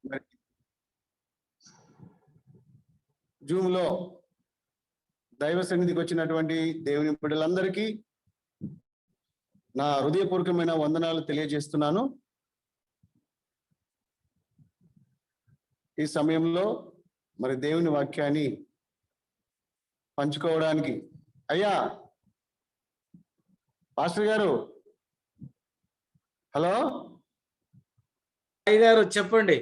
మరి జూమ్ లో దైవ సన్నిధికి వచ్చినటువంటి దేవుని బిడ్డలందరికీ నా హృదయపూర్వకమైన వందనాలు తెలియజేస్తున్నాను. ఈ సమయంలో మరి దేవుని వాక్యాన్ని పంచుకోవడానికి అయ్యా పాస్టర్ గారు, హలో గారు చెప్పండి.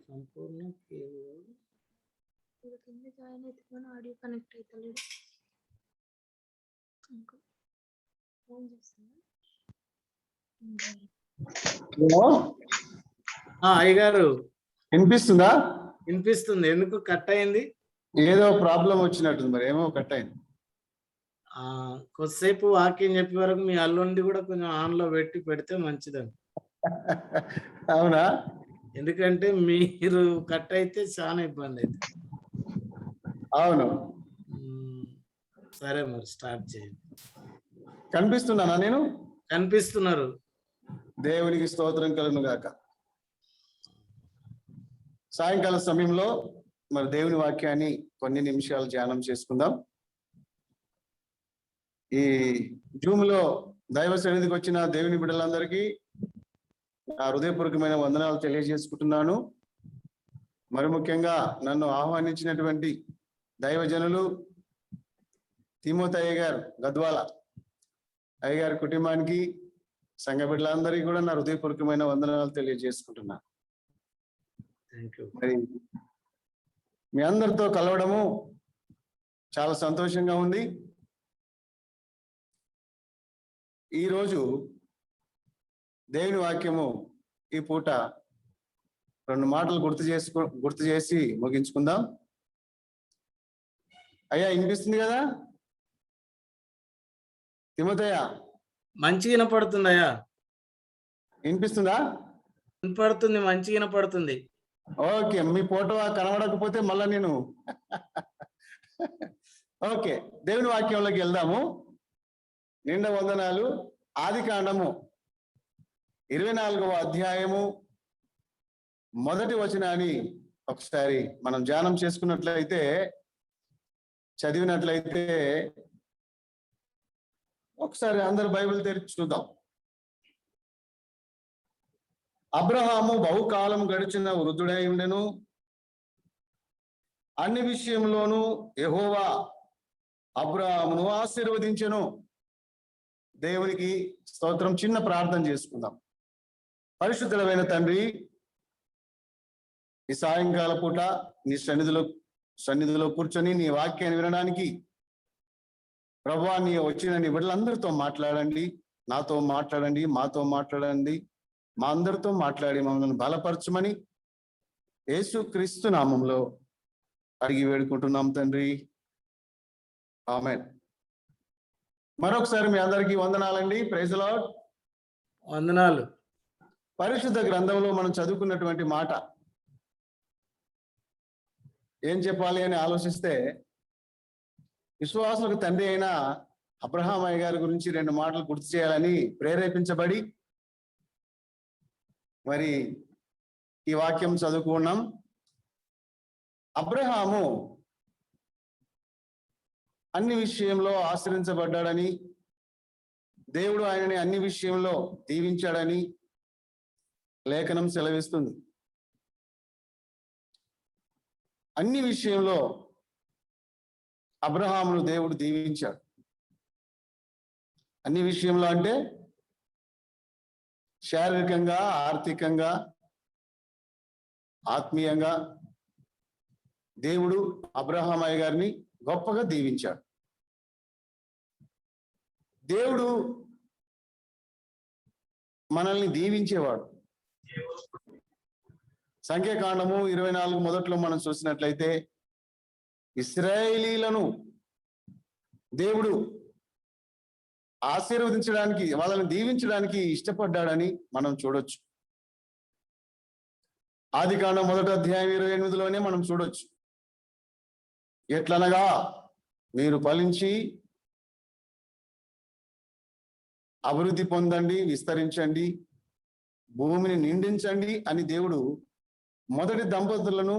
సంపూర్ణ కింద జాయిన్ అయితే మన ఆడియో కనెక్ట్ అవుతలేదు. ఫోన్ చేస్తున్నా. అయ్యగారు వినిపిస్తుందా? వినిపిస్తుంది. ఎందుకు కట్ అయింది? ఏదో ప్రాబ్లం వచ్చినట్టుంది, మరి ఏమో కట్ అయింది. కొద్దిసేపు వాక్యం చెప్పే వరకు మీ అల్లుండి కూడా కొంచెం ఆన్ లో పెడితే మంచిదండి. అవునా? ఎందుకంటే మీరు కట్ అయితే చాలా ఇబ్బంది అయితే. అవును, సరే మరి స్టార్ట్ చేయండి. కనిపిస్తున్నానా నేను? కనిపిస్తున్నారు. దేవునికి స్తోత్రం కలుగును గాక. సాయంకాల సమయంలో మరి దేవుని వాక్యాన్ని కొన్ని నిమిషాలు ధ్యానం చేసుకుందాం. ఈ జూమ్ లో దైవ సన్నిధికి వచ్చిన దేవుని బిడ్డలందరికీ నా హృదయపూర్వకమైన వందనాలు తెలియజేసుకుంటున్నాను. మరి ముఖ్యంగా నన్ను ఆహ్వానించినటువంటి దైవజనులు తిమోతి అయ్య గారు, గద్వాల అయ్యగారి కుటుంబానికి, సంఘ బిడ్డలందరికీ కూడా నా హృదయపూర్వకమైన వందనాలు తెలియజేసుకుంటున్నాను. మరి మీ అందరితో కలవడము చాలా సంతోషంగా ఉంది. ఈరోజు దేవుని వాక్యము ఈ పూట 2 మాటలు గుర్తు చేసి ముగించుకుందాం. అయ్యా వినిపిస్తుంది కదా తిమోతయ్య? మంచిగా వినపడుతుంది అయ్యా. వినిపిస్తుందా? వినపడుతుంది, మంచిగా వినపడుతుంది. ఓకే, మీ ఫోటో కనబడకపోతే మళ్ళా నేను ఓకే, దేవుని వాక్యంలోకి వెళ్దాము. నిండా వందనాలు. ఆదికాండము 24వ అధ్యాయము మొదటి వచనాన్ని ఒకసారి మనం ధ్యానం చేసుకున్నట్లయితే, చదివినట్లయితే, ఒకసారి అందరు బైబిల్ తెరిచి చూద్దాం. అబ్రహాము బహుకాలం గడిచిన వృద్ధుడై ఉండెను. అన్ని విషయంలోనూ యెహోవా అబ్రహామును ఆశీర్వదించెను. దేవునికి స్తోత్రం. చిన్న ప్రార్థన చేసుకుందాం. పరిశుద్ధమైన తండ్రి, ఈ సాయంకాల పూట నీ సన్నిధిలో కూర్చొని నీ వాక్యాన్ని వినడానికి ప్రభువా, నీ వచ్చిన నీ బిడ్డలందరితో మాట్లాడండి. నాతో మాట్లాడండి, మాతో మాట్లాడండి, మా అందరితో మాట్లాడి మమ్మల్ని బలపరచమని యేసుక్రీస్తు నామంలో అడిగి వేడుకుంటున్నాం తండ్రి, ఆమేన్. మరొకసారి మీ అందరికీ వందనాలండి. Praise the lord. వందనాలు. పరిశుద్ధ గ్రంథంలో మనం చదువుకున్నటువంటి మాట ఏం చెప్పాలి అని ఆలోచిస్తే, విశ్వాసులకు తండ్రి అయిన అబ్రహాం అయ్య గారి గురించి 2 మాటలు గుర్తు చేయాలని ప్రేరేపించబడి మరి ఈ వాక్యం చదువుకున్నాం. అబ్రహాము అన్ని విషయంలో ఆశ్రయించబడ్డాడని, దేవుడు ఆయనని అన్ని విషయంలో దీవించాడని లేఖనం సెలవిస్తుంది. అన్ని విషయంలో అబ్రహామును దేవుడు దీవించాడు. అన్ని విషయంలో అంటే శారీరకంగా, ఆర్థికంగా, ఆత్మీయంగా దేవుడు అబ్రహాం అయ్య గారిని గొప్పగా దీవించాడు. దేవుడు మనల్ని దీవించేవాడు. సంఖ్యాకాండము 24 మొదట్లో మనం చూసినట్లయితే ఇశ్రాయేలీలను దేవుడు ఆశీర్వదించడానికి, వాళ్ళని దీవించడానికి ఇష్టపడ్డాడని మనం చూడొచ్చు. ఆదికాండం 1వ అధ్యాయం 28లోనే మనం చూడొచ్చు. ఎట్లనగా మీరు ఫలించి అభివృద్ధి పొందండి, విస్తరించండి, భూమిని నిండించండి అని దేవుడు మొదటి దంపతులను,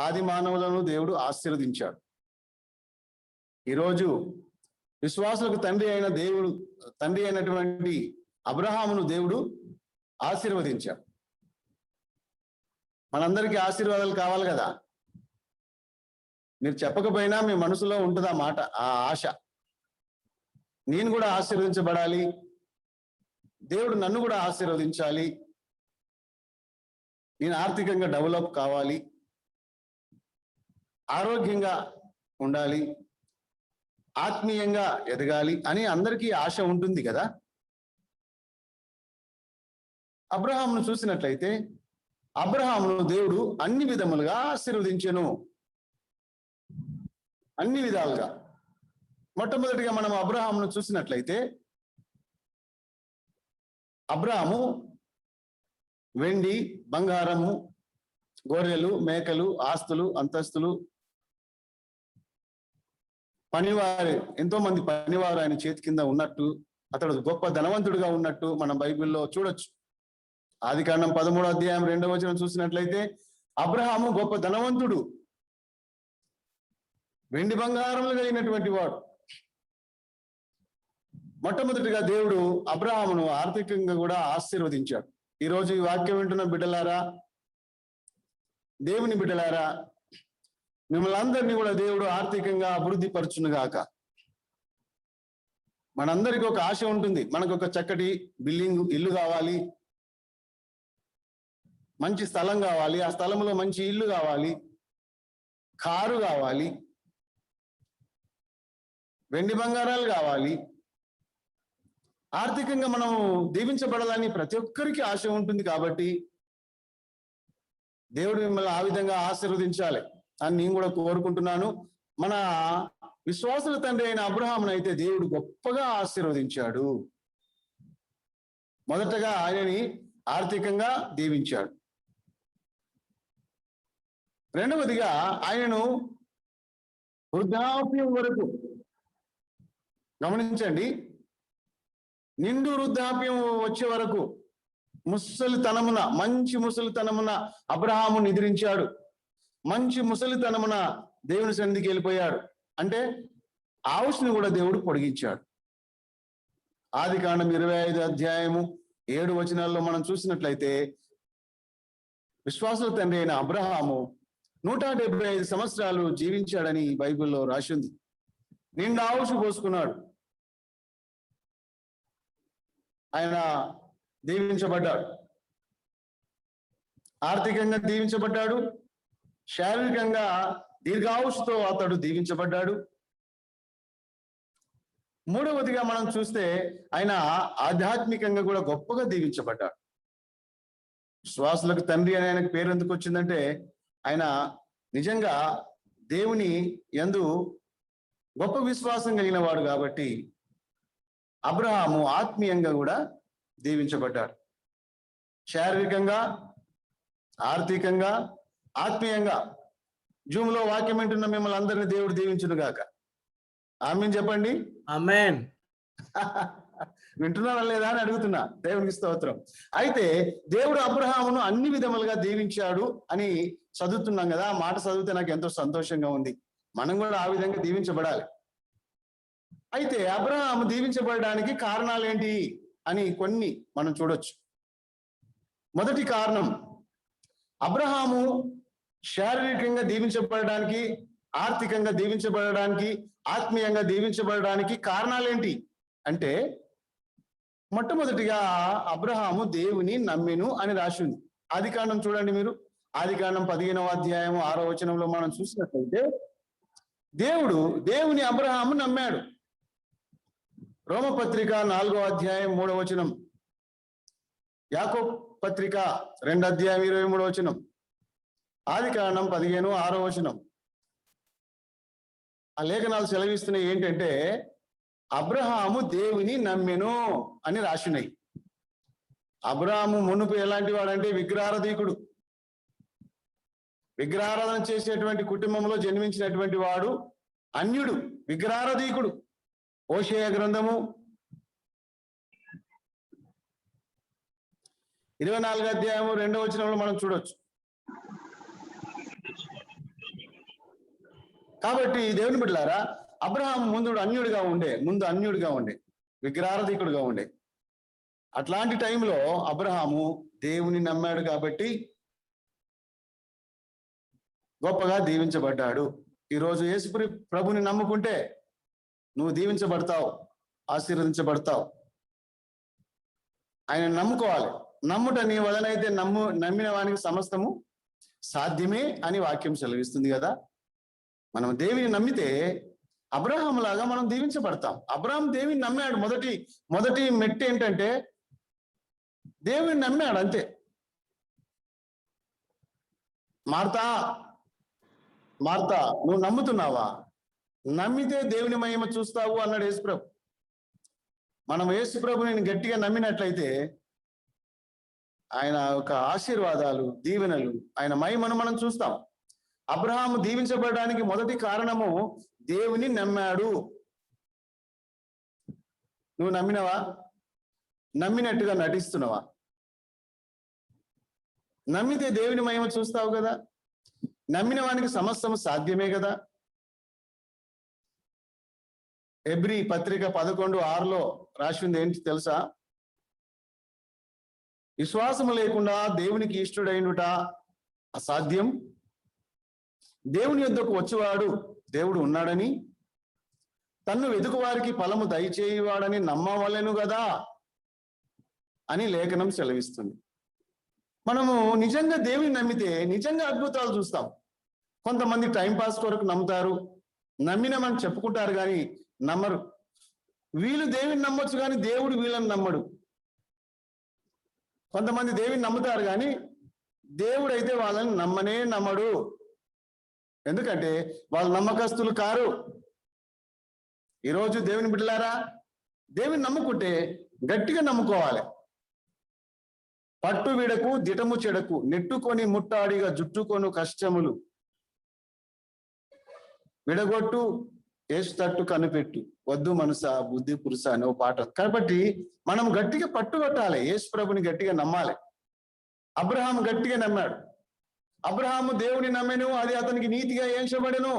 ఆది మానవులను దేవుడు ఆశీర్వదించాడు. ఈరోజు విశ్వాసులకు తండ్రి అయినటువంటి అబ్రహామును దేవుడు ఆశీర్వదించాడు. మనందరికీ ఆశీర్వాదాలు కావాలి కదా. మీరు చెప్పకపోయినా మీ మనసులో ఉంటుంది ఆ మాట, ఆ ఆశ. నేను కూడా ఆశీర్వదించబడాలి, దేవుడు నన్ను కూడా ఆశీర్వదించాలి, నేను ఆర్థికంగా డెవలప్ కావాలి, ఆరోగ్యంగా ఉండాలి, ఆత్మీయంగా ఎదగాలి అని అందరికీ ఆశ ఉంటుంది కదా. అబ్రహామును చూసినట్లయితే అబ్రహామును దేవుడు అన్ని విధములుగా ఆశీర్వదించెను, అన్ని విధాలుగా. మొట్టమొదటిగా మనం అబ్రహామును చూసినట్లయితే అబ్రహాము వెండి, బంగారము, గొర్రెలు, మేకలు, ఆస్తులు, అంతస్తులు, పనివారు, ఎంతో మంది పనివారు ఆయన చేతి కింద ఉన్నట్టు, అతడు గొప్ప ధనవంతుడిగా ఉన్నట్టు మనం బైబిల్లో చూడొచ్చు. ఆదికాండం 13వ అధ్యాయం 2వ వచనం చూసినట్లయితే అబ్రహాము గొప్ప ధనవంతుడు, వెండి బంగారములు కలిగినటువంటి వాడు. మొట్టమొదటిగా దేవుడు అబ్రహామును ఆర్థికంగా కూడా ఆశీర్వదించాడు. ఈరోజు ఈ వాక్యం వింటున్న బిడ్డలారా, దేవుని బిడ్డలారా, మిమ్మల్ని అందరినీ కూడా దేవుడు ఆర్థికంగా అభివృద్ధి పరచును గాక. మనందరికీ ఒక ఆశ ఉంటుంది, మనకు ఒక చక్కటి ఇల్లు కావాలి, మంచి స్థలం కావాలి, ఆ స్థలంలో మంచి ఇల్లు కావాలి, కారు కావాలి, వెండి బంగారాలు కావాలి. ఆర్థికంగా మనం దీవించబడాలని ప్రతి ఒక్కరికి ఆశ ఉంటుంది. కాబట్టి దేవుడు మిమ్మల్ని ఆ విధంగా ఆశీర్వదించాలి అని నేను కూడా కోరుకుంటున్నాను. మన విశ్వాసుల తండ్రి అయిన అబ్రహామును అయితే దేవుడు గొప్పగా ఆశీర్వదించాడు. మొదటగా ఆయనని ఆర్థికంగా దీవించాడు. రెండవదిగా ఆయనను వృద్ధాప్యం వరకు, గమనించండి, నిండు వృద్ధాప్యం వచ్చే వరకు ముసలితనమున, మంచి ముసలితనమున అబ్రహాము నిద్రించాడు. మంచి ముసలితనమున దేవుని సన్నిధికి వెళ్ళిపోయాడు. అంటే ఆయుష్ని కూడా దేవుడు పొడిగించాడు. ఆదికాండం 25వ అధ్యాయము 7 వచనాల్లో మనం చూసినట్లయితే విశ్వాసుల తండ్రి అయిన అబ్రహాము 175 సంవత్సరాలు జీవించాడని బైబిల్లో రాసి ఉంది. నిండు ఆయుష్ పోసుకున్నాడు. ఆయన దీవించబడ్డాడు, ఆర్థికంగా దీవించబడ్డాడు, శారీరకంగా దీర్ఘాయుషుతో అతడు దీవించబడ్డాడు. మూడవదిగా మనం చూస్తే ఆయన ఆధ్యాత్మికంగా కూడా గొప్పగా దీవించబడ్డాడు. విశ్వాసులకు తండ్రి అని ఆయనకు పేరు ఎందుకు వచ్చిందంటే ఆయన నిజంగా దేవుని యందు గొప్ప విశ్వాసం కలిగిన వాడు కాబట్టి అబ్రహాము ఆత్మీయంగా కూడా దీవించబడ్డాడు. శారీరకంగా, ఆర్థికంగా, ఆత్మీయంగా. జూమ్లో వాక్యం వింటున్న మిమ్మల్ని అందరినీ దేవుడు దీవించును గాక. ఆమేన్ చెప్పండి. ఆమేన్. వింటున్నారా లేదా అని అడుగుతున్నా. దేవునికి స్తోత్రం. అయితే దేవుడు అబ్రహామును అన్ని విధములుగా దీవించాడు అని చదువుతున్నాం కదా. ఆ మాట చదివితే నాకు ఎంతో సంతోషంగా ఉంది. మనం కూడా ఆ విధంగా దీవించబడాలి. అయితే అబ్రహాము దీవించబడడానికి కారణాలు ఏంటి అని కొన్ని మనం చూడొచ్చు. మొదటి కారణం, అబ్రహాము శారీరకంగా దీవించబడడానికి, ఆర్థికంగా దీవించబడడానికి, ఆత్మీయంగా దీవించబడడానికి కారణాలేంటి అంటే మొట్టమొదటిగా అబ్రహాము దేవుని నమ్మెను అని రాసి ఉంది. ఆదికాండం చూడండి మీరు. ఆదికాండం 15వ అధ్యాయం 6వ వచనంలో మనం చూసినట్లయితే దేవుని అబ్రహాము నమ్మాడు. రోమపత్రిక 4వ అధ్యాయం 3వ వచనం, యాకోబు పత్రిక 2వ అధ్యాయం 23వ వచనం, ఆదికాండం 15:6వ వచనం. ఆ లేఖనాలు సెలవిస్తున్నాయి ఏంటంటే అబ్రహాము దేవుని నమ్మెను అని రాసినాయి. అబ్రహాము మునుపు ఎలాంటి వాడంటే విగ్రహారాధికుడు, విగ్రహారాధన చేసేటువంటి కుటుంబంలో జన్మించినటువంటి వాడు, అన్యుడు, విగ్రహారాధికుడు. హోషేయ గ్రంథము 24వ అధ్యాయము 2వ వచనంలో మనం చూడొచ్చు. కాబట్టి దేవుని బిడ్డలారా, అబ్రహాం ముందు అన్యుడిగా ఉండే విగ్రహారాధికుడుగా ఉండే. అట్లాంటి టైంలో అబ్రహాము దేవుని నమ్మాడు కాబట్టి గొప్పగా దీవించబడ్డాడు. ఈరోజు యేసు ప్రభుని నమ్ముకుంటే నువ్వు దీవించబడతావు, ఆశీర్వదించబడతావు. ఆయన నమ్ముకోవాలి. నమ్ముట నీ వలనైతే నమ్మిన వానికి సమస్తము సాధ్యమే అని వాక్యం సెలవిస్తుంది కదా. మనం దేవుని నమ్మితే అబ్రహాం లాగా మనం దీవించబడతాం. అబ్రహాం దేవుని నమ్మాడు. మొదటి మెట్టు ఏంటంటే దేవుని నమ్మాడు, అంతే. మార్తా నువ్వు నమ్ముతున్నావా? నమ్మితే దేవుని మహిమ చూస్తావు అన్నాడు యేసుప్రభు. మనం యేసుప్రభుని గట్టిగా నమ్మినట్లయితే ఆయన యొక్క ఆశీర్వాదాలు, దీవెనలు, ఆయన మహిమను మనం చూస్తాం. అబ్రహాము దీవించబడడానికి మొదటి కారణము దేవుని నమ్మాడు. నువ్వు నమ్మినవా? నమ్మినట్టుగా నటిస్తున్నావా? నమ్మితే దేవుని మహిమ చూస్తావు కదా. నమ్మిన వానికి సమస్తము సాధ్యమే కదా. హెబ్రీ పత్రిక 11:6లో రాసింది ఏంటి తెలుసా? విశ్వాసము లేకుండా దేవునికి ఇష్టడైనట అసాధ్యం. దేవుని యొద్దకు వచ్చేవాడు దేవుడు ఉన్నాడని, తన్ను వెతుకు వారికి ఫలము దయచేయవాడని నమ్మవలెను కదా అని లేఖనం సెలవిస్తుంది. మనము నిజంగా దేవుని నమ్మితే నిజంగా అద్భుతాలు చూస్తాం. కొంతమంది టైంపాస్ కొరకు నమ్ముతారు, నమ్మినమని చెప్పుకుంటారు కానీ నమ్మరు. వీళ్ళు దేవుని నమ్మొచ్చు కానీ దేవుడు వీళ్ళని నమ్మడు. కొంతమంది దేవుని నమ్ముతారు కానీ దేవుడు అయితే వాళ్ళని నమ్మడు. ఎందుకంటే వాళ్ళు నమ్మకస్తులు కారు. ఈరోజు దేవుని బిడ్డలారా, దేవుని నమ్ముకుంటే గట్టిగా నమ్ముకోవాలి. పట్టు విడకు దిటము చెడకు, నెట్టుకొని ముట్టాడిగా జుట్టుకొను కష్టములు విడగొట్టు, ఏసు తట్టు కనిపెట్టు, వద్దు మనస బుద్ధి పురుష అనే ఓ పాట. కాబట్టి మనం గట్టిగా పట్టుకొట్టాలి, యేసు ప్రభుని గట్టిగా నమ్మాలి. అబ్రహాం గట్టిగా నమ్మాడు. అబ్రహాము దేవుని నమ్మెను, అది అతనికి నీతిగా ఎంచబడెను.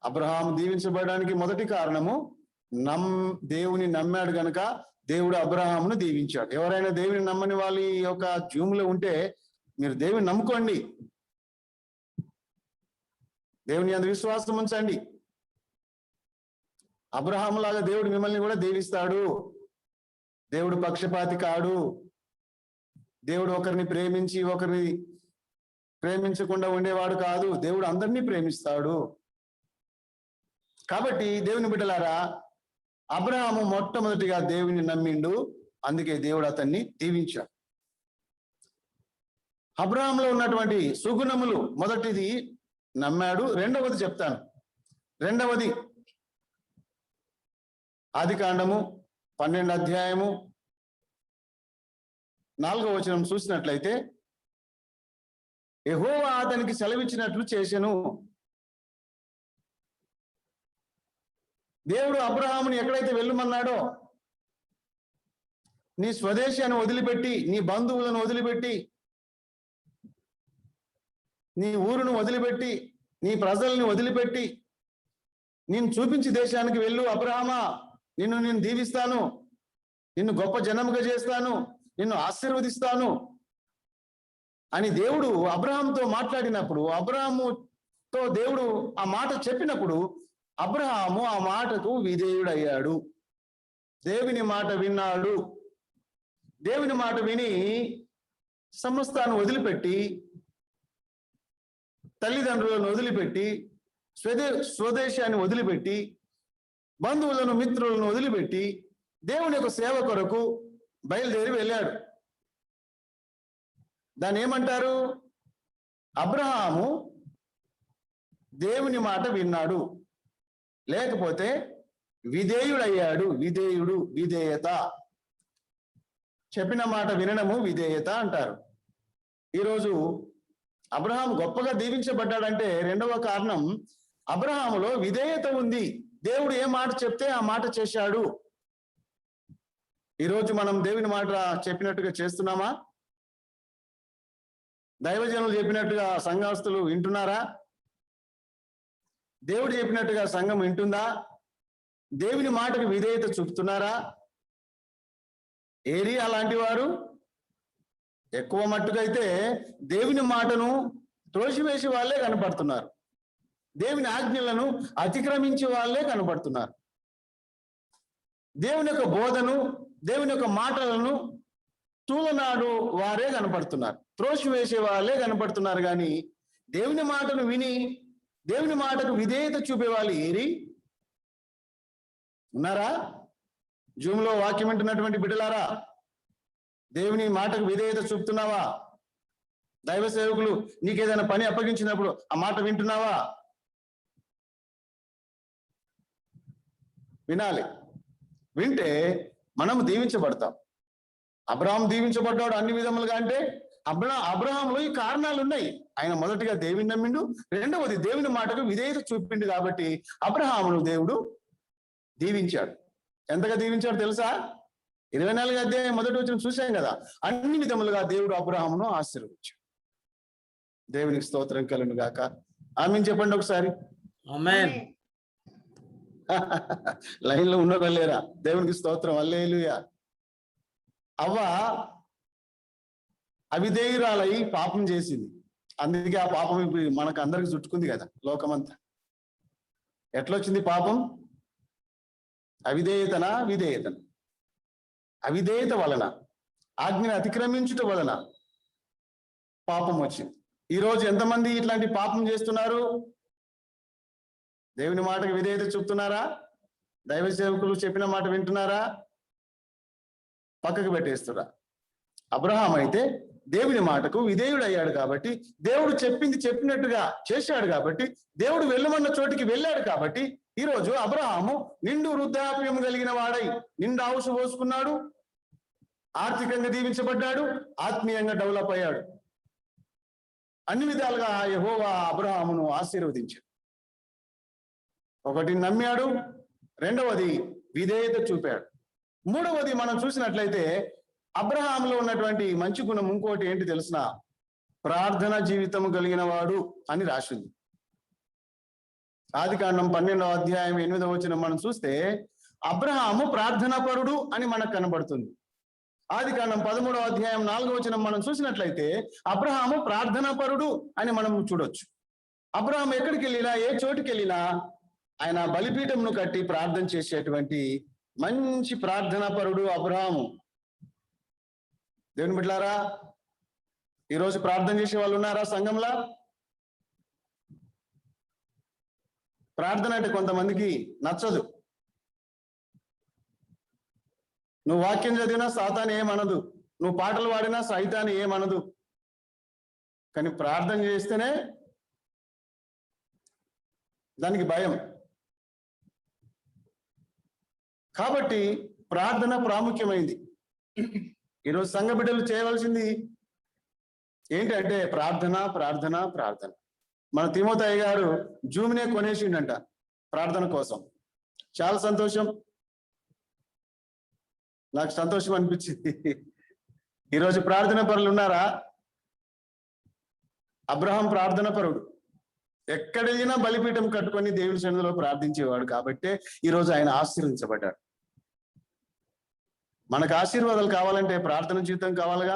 అబ్రహాము దీవించబడడానికి మొదటి కారణము దేవుని నమ్మాడు గనుక దేవుడు అబ్రహామును దీవించాడు. ఎవరైనా దేవుని నమ్మని వాళ్ళు ఈ యొక్క జూమ్లో ఉంటే మీరు దేవుని నమ్ముకోండి, దేవుని అందు విశ్వాసం ఉంచండి. అబ్రహాము లాగా దేవుడు మిమ్మల్ని కూడా దీవిస్తాడు. దేవుడు పక్షపాతి కాడు. దేవుడు ఒకరిని ప్రేమించి ఒకరిని ప్రేమించకుండా ఉండేవాడు కాదు. దేవుడు అందరినీ ప్రేమిస్తాడు. కాబట్టి దేవుని బిడ్డలారా, అబ్రహాము మొట్టమొదటిగా దేవుని నమ్మిండు, అందుకే దేవుడు అతన్ని దీవించాడు. అబ్రహాంలో ఉన్నటువంటి సుగుణములు, మొదటిది నమ్మాడు. రెండవది చెప్తాను. రెండవది ఆదికాండము 12వ అధ్యాయము 4వ వచనం చూసినట్లయితే, యెహోవా అతనికి సెలవిచ్చినట్లు చేసెను. దేవుడు అబ్రహాముని ఎక్కడైతే వెళ్ళమన్నాడో, నీ స్వదేశాన్ని వదిలిపెట్టి, నీ బంధువులను వదిలిపెట్టి, నీ ఊరును వదిలిపెట్టి, నీ ప్రజల్ని వదిలిపెట్టి, నేను చూపించి దేశానికి వెళ్ళు అబ్రహామా, నేను దీవిస్తాను, నిన్ను గొప్ప జనముగా చేస్తాను, నిన్ను ఆశీర్వదిస్తాను అని దేవుడు అబ్రహాముతో మాట్లాడినప్పుడు, అబ్రహాముతో దేవుడు ఆ మాట చెప్పినప్పుడు అబ్రహాము ఆ మాటకు విధేయుడయ్యాడు. దేవుని మాట విన్నాడు. దేవుని మాట విని సమస్తాన్ని వదిలిపెట్టి తల్లిదండ్రులను వదిలిపెట్టి స్వదేశాన్ని వదిలిపెట్టి బంధువులను మిత్రులను వదిలిపెట్టి దేవుని యొక్క సేవ కొరకు బయలుదేరి వెళ్ళాడు. దాన్ని ఏమంటారు? అబ్రహాము దేవుని మాట విన్నాడు, లేకపోతే విధేయుడయ్యాడు. విధేయత. చెప్పిన మాట వినడము విధేయత అంటారు. ఈరోజు అబ్రహాం గొప్పగా దీవించబడ్డాడంటే రెండవ కారణం, అబ్రహాములో విధేయత ఉంది. దేవుడు ఏ మాట చెప్తే ఆ మాట చేశాడు. ఈరోజు మనం దేవుని మాట చెప్పినట్టుగా చేస్తున్నామా? దైవజనులు చెప్పినట్టుగా సంఘస్థులు వింటున్నారా? దేవుడు చెప్పినట్టుగా సంఘం వింటుందా? దేవుని మాటకు విధేయత చూపుతున్నారా? ఏరి అలాంటి వారు ఎక్కువ మట్టుకైతే దేవుని మాటను త్రోసివేసి వాళ్ళే కనపడుతున్నారు. దేవుని ఆజ్ఞలను అతిక్రమించే వాళ్ళే కనపడుతున్నారు. దేవుని యొక్క బోధను, దేవుని యొక్క మాటలను తూలనాడు వారే కనపడుతున్నారు, త్రోసివేసే వాళ్ళే కనపడుతున్నారు. కానీ దేవుని మాటను విని దేవుని మాటకు విధేయత చూపే వాళ్ళు ఏరి ఉన్నారా? జూమ్లో వాక్యం వింటున్నటువంటి బిడ్డలారా, దేవుని మాటకు విధేయత చూపుతున్నావా? దైవ సేవకులు నీకేదైనా పని అప్పగించినప్పుడు ఆ మాట వింటున్నావా? వినాలి. వింటే మనం దీవించబడతాం. అబ్రహాం దీవించబడ్డాడు అన్ని విధములుగా అంటే అబ్రహాంలో ఈ కారణాలు ఉన్నాయి. ఆయన మొదటిగా దేవుని నమ్మిండు, రెండవది దేవుని మాటకు విధేయత చూపిండు. కాబట్టి అబ్రహామును దేవుడు దీవించాడు. ఎంతగా దీవించాడు తెలుసా? 24 అధ్యాయం మొదటి వచనం చూశాం కదా. అన్ని విధములుగా దేవుడు అబ్రహామును ఆశీర్వదించాడు. దేవునికి స్తోత్రం కలుగును గాక. ఆమేన్ చెప్పండి ఒకసారి. ఆమేన్. లైన్ లో ఉండగలేరా? దేవునికి స్తోత్రం. హల్లెలూయా. అవ్వ అవిధేయురాలై పాపం చేసింది. అందుకే ఆ పాపం ఇప్పుడు మనకు అందరికి చుట్టుకుంది కదా, లోకమంతా. ఎట్లొచ్చింది పాపం? అవిధేయతనా? అవిధేయత వలన, ఆజ్ఞను అతిక్రమించుట వలన పాపం వచ్చింది. ఈరోజు ఎంతమంది ఇట్లాంటి పాపం చేస్తున్నారు? దేవుని మాటకు విధేయత చూపుతున్నారా? దైవ సేవకులు చెప్పిన మాట వింటున్నారా? పక్కకు పెట్టేస్తురా. అబ్రహాం అయితే దేవుని మాటకు విధేయుడయ్యాడు కాబట్టి, దేవుడు చెప్పింది చెప్పినట్టుగా చేశాడు కాబట్టి, దేవుడు వెళ్ళమన్న చోటికి వెళ్ళాడు కాబట్టి, ఈరోజు అబ్రహాము నిండు వృద్ధాప్యం కలిగిన వాడై నిండు ఆవుసు పోసుకున్నాడు, ఆర్థికంగా దీవించబడ్డాడు, ఆత్మీయంగా డెవలప్ అయ్యాడు. అన్ని విధాలుగా యెహోవా అబ్రహామును ఆశీర్వదించాడు. ఒకటి నమ్మాడు, రెండవది విధేయత చూపాడు, మూడవది మనం చూసినట్లయితే అబ్రహాంలో ఉన్నటువంటి మంచి గుణం ఇంకోటి ఏంటి తెలిసిన? ప్రార్థన జీవితం కలిగిన వాడు అని రాసింది. ఆదికాండం 12వ అధ్యాయం 8వ వచనం మనం చూస్తే అబ్రహాము ప్రార్థనాపరుడు అని మనకు కనబడుతుంది. ఆదికాండం 13వ అధ్యాయం 4వ వచనం మనం చూసినట్లయితే అబ్రహాము ప్రార్థనాపరుడు అని మనం చూడొచ్చు. అబ్రహాం ఎక్కడికి వెళ్ళినా, ఏ చోటుకి వెళ్ళినా ఆయన బలిపీఠంను కట్టి ప్రార్థన చేసేటువంటి మంచి ప్రార్థనాపరుడు అబ్రహాము. దేవుని బిడ్డలారా, ఈరోజు ప్రార్థన చేసే వాళ్ళు ఉన్నారా సంఘంలా? ప్రార్థన అంటే కొంతమందికి నచ్చదు. నువ్వు వాక్యం చదివినా సాతాను ఏమనదు, నువ్వు పాటలు పాడినా సైతాను ఏమనదు. కానీ ప్రార్థన చేస్తేనే దానికి భయం. కాబట్టి ప్రార్థన ప్రాముఖ్యమైంది. ఈరోజు సంఘ బిడ్డలు చేయవలసింది ఏంటంటే ప్రార్థన, ప్రార్థన, ప్రార్థన. మన తిమోతయ్య గారు జూమ్నే కొనేసిండంట ప్రార్థన కోసం. చాలా సంతోషం, నాకు సంతోషం అనిపించింది. ఈరోజు ప్రార్థన పరులు ఉన్నారా? అబ్రహాం ప్రార్థన పరుడు, ఎక్కడైనా బలిపీఠం కట్టుకొని దేవుని సన్నిధిలో ప్రార్థించేవాడు కాబట్టే ఈరోజు ఆయన ఆశీర్వదించబడ్డాడు. మనకు ఆశీర్వాదాలు కావాలంటే ప్రార్థన జీవితం కావాలిగా.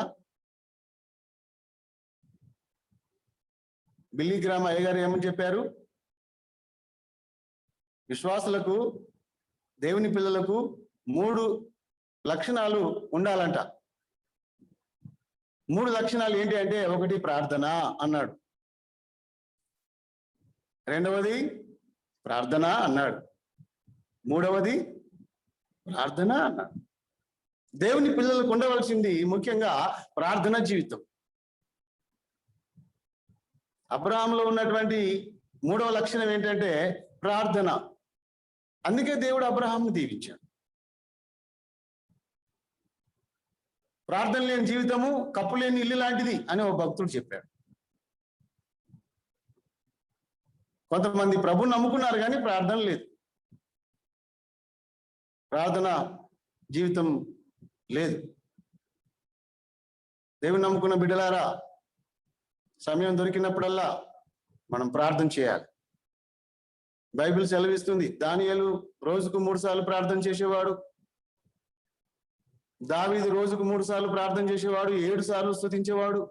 బిల్లీ గ్రామ్ అయ్య గారు ఏమని చెప్పారు? విశ్వాసులకు, దేవుని పిల్లలకు 3 లక్షణాలు ఉండాలంట. 3 లక్షణాలు ఏంటి అంటే, ఒకటి ప్రార్థన అన్నాడు. రెండవది ప్రార్థన అన్నాడు. మూడవది ప్రార్థన అన్నాడు. దేవుని పిల్లలకు ఉండవలసింది ముఖ్యంగా ప్రార్థన జీవితం. అబ్రహాములో ఉన్నటువంటి మూడవ లక్షణం ఏంటంటే ప్రార్థన. అందుకే దేవుడు అబ్రహాంను దీవించాడు. ప్రార్థన లేని జీవితము కప్పు లేని ఇల్లు లాంటిది అని ఒక భక్తుడు చెప్పాడు. కొంతమంది ప్రభుని నమ్ముకున్నారు కానీ ప్రార్థన లేదు, ప్రార్థన జీవితం లేదు. దేవుని నమ్ముకున్న బిడ్డలారా, సమయం దొరికినప్పుడల్లా మనం ప్రార్థన చేయాలి. బైబిల్ సెలవిస్తుంది, దానియేలు రోజుకు 3 సార్లు ప్రార్థన చేసేవాడు, దావీదు రోజుకు 3 సార్లు ప్రార్థన చేసేవాడు, 7 సార్లు స్తుతించేవాడు.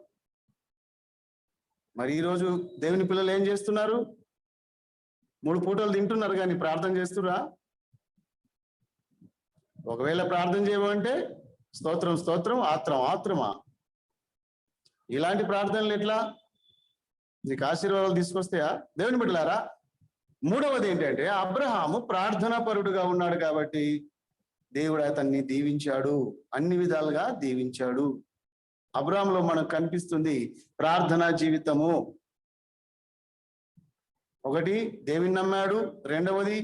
మరి ఈరోజు దేవుని పిల్లలు ఏం చేస్తున్నారు? 3 పూటలు తింటున్నారు కానీ ప్రార్థన చేస్తురా? ఒకవేళ ప్రార్థన చేయమంటే స్తోత్రం స్తోత్రం, ఆత్రం ఆత్రమా. ఇలాంటి ప్రార్థనలు ఎట్లా నీకు ఆశీర్వాదాలు తీసుకొస్తాయా? దేవుని బిడ్డలారా, మూడవది ఏంటంటే అబ్రహాము ప్రార్థనా పరుడుగా ఉన్నాడు కాబట్టి దేవుడు అతన్ని దీవించాడు, అన్ని విధాలుగా దీవించాడు. అబ్రహాములో మనకు కనిపిస్తుంది ప్రార్థనా జీవితము. ఒకటి, దేవుని నమ్మాడు. రెండవది,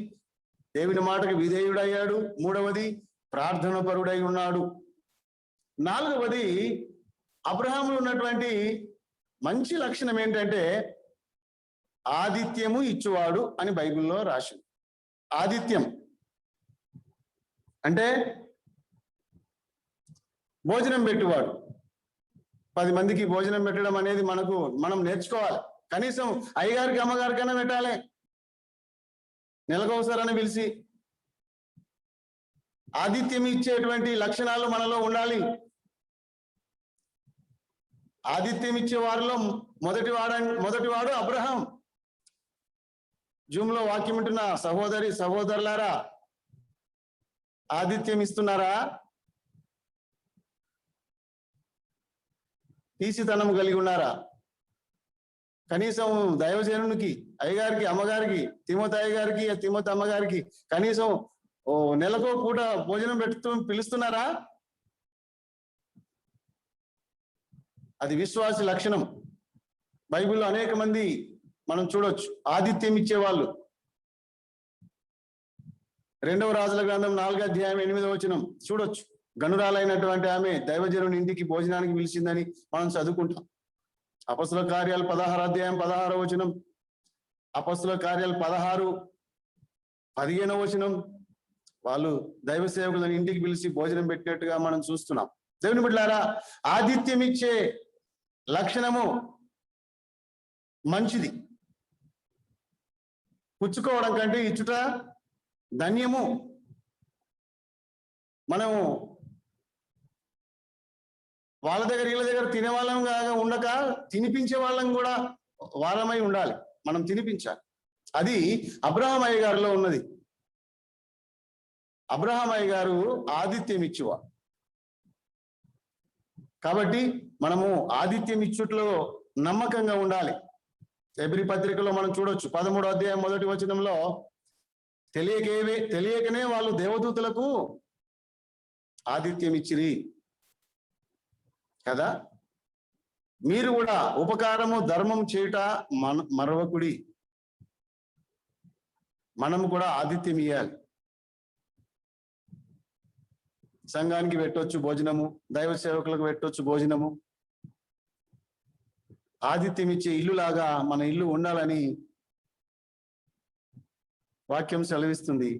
దేవుని మాటకు విధేయుడయ్యాడు. మూడవది, ప్రార్థన పరుడై ఉన్నాడు. నాలుగవది, అబ్రహాములో ఉన్నటువంటి మంచి లక్షణం ఏంటంటే ఆదిత్యము ఇచ్చువాడు అని బైబిల్లో రాసింది. ఆదిత్యం అంటే భోజనం పెట్టువాడు. 10 మందికి భోజనం పెట్టడం అనేది మనం నేర్చుకోవాలి. కనీసం అయ్యగారికి అమ్మగారికైనా పెట్టాలి, నెలకొకసారని పిలిచి. ఆదిత్యం ఇచ్చేటువంటి లక్షణాలు మనలో ఉండాలి. ఆదిత్యం ఇచ్చే వారిలో మొదటివాడు అబ్రహాం. జూమ్ లో వాక్యం ఉంటున్న సహోదరులారా, ఆదిత్యం ఇస్తున్నారా? తీసితనం కలిగి ఉన్నారా? కనీసం దైవజనునికి, అయ్యగారికి, అమ్మగారికి, తిమోతి అయ్యగారికి, తిమోతి అమ్మగారికి కనీసం నెలకో పూట భోజనం పిలుస్తున్నారా? అది విశ్వాసి లక్షణం. బైబిల్లో అనేక మంది మనం చూడొచ్చు ఆదిత్యం ఇచ్చేవాళ్ళు. 2వ రాజుల గ్రంథం 4వ అధ్యాయం 8వ వచనం చూడొచ్చు. గనురాలైనటువంటి ఆమె దైవజనుని ఇంటికి భోజనానికి పిలిచిందని మనం చదువుకుంటాం. అపొస్తలుల కార్యాలు 16వ అధ్యాయం 16వ వచనం, అపొస్తలుల కార్యాలు 16, 15వ వచనం, వాళ్ళు దైవ సేవకులను ఇంటికి పిలిచి భోజనం పెట్టినట్టుగా మనం చూస్తున్నాం. దేవుని బిడ్డలారా, ఆదిత్యం ఇచ్చే లక్షణము మంచిది. పుచ్చుకోవడం కంటే ఇచ్చుట ధన్యము. మనము వాళ్ళ దగ్గర వీళ్ళ దగ్గర తినే వాళ్ళం ఉండక తినిపించే వాళ్ళం కూడా వాళ్ళమై ఉండాలి. మనం తినిపించాలి. అది అబ్రహాం అయ్య గారిలో ఉన్నది. అబ్రహాం అయ్య గారు ఆదిత్యం ఇచ్చువా. కాబట్టి మనము ఆదిత్యం ఇచ్చుట్లో నమ్మకంగా ఉండాలి. ఎబ్రీ పత్రికలో మనం చూడొచ్చు 13వ అధ్యాయం 1వ వచనంలో, తెలియకనే వాళ్ళు దేవదూతలకు ఆదిత్యం ఇచ్చిరి కదా. మీరు కూడా ఉపకారము ధర్మం చేయుట మరవకుడి. మనము కూడా ఆదిత్యం ఇయ్యాలి. సంఘానికి పెట్టొచ్చు భోజనము, దైవ సేవకులకు పెట్టొచ్చు భోజనము. ఆదిత్యం ఇచ్చే ఇల్లులాగా మన ఇల్లు ఉండాలని వాక్యం సెలవిస్తుంది.